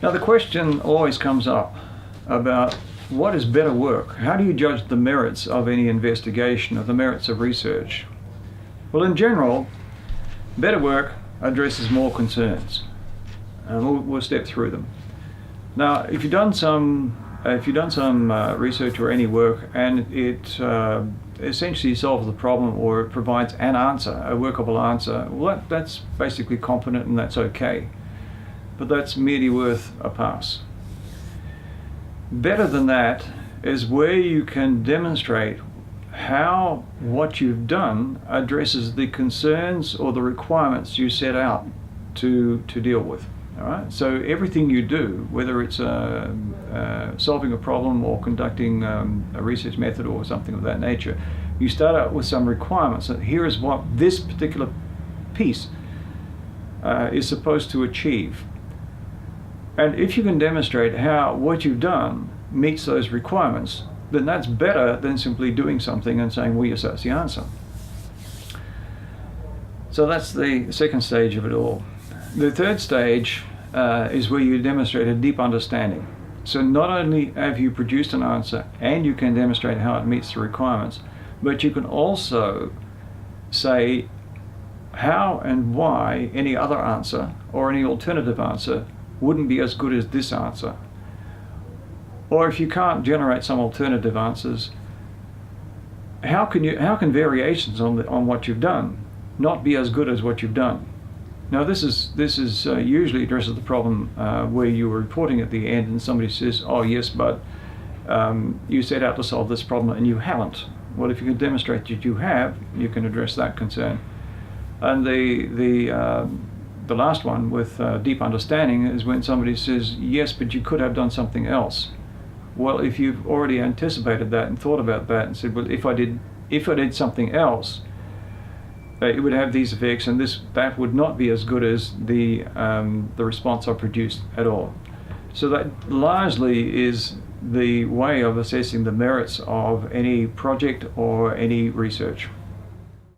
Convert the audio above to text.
Now the question always comes up about what is better work? How do you judge the merits of any investigation, or the merits of research? Well, in general, better work addresses more concerns, and we'll step through them. Now, if you've done some research or any work, and it essentially solves the problem, or it provides an answer, a workable answer, well, that's basically competent and that's okay. But that's merely worth a pass. Better than that is where you can demonstrate how what you've done addresses the concerns or the requirements you set out to deal with. All right. So everything you do, whether it's solving a problem or conducting a research method or something of that nature, you start out with some requirements. That here is what this particular piece is supposed to achieve. And if you can demonstrate how what you've done meets those requirements, then that's better than simply doing something and saying, well, yes, that's the answer. So that's the second stage of it all. The third stage is where you demonstrate a deep understanding. So not only have you produced an answer and you can demonstrate how it meets the requirements, but you can also say how and why any other answer or any alternative answer wouldn't be as good as this answer. Or if you can't generate some alternative answers, how can variations on what you've done not be as good as what you've done? Now this is usually addresses the problem where you're reporting at the end and somebody says, oh yes, but you set out to solve this problem and you haven't. Well, if you can demonstrate that you have, you can address that concern. And the last one with deep understanding is when somebody says, yes, but you could have done something else. Well, if you've already anticipated that and thought about that and said, well, if I did something else, it would have these effects, and that would not be as good as the response I produced at all. So that largely is the way of assessing the merits of any project or any research.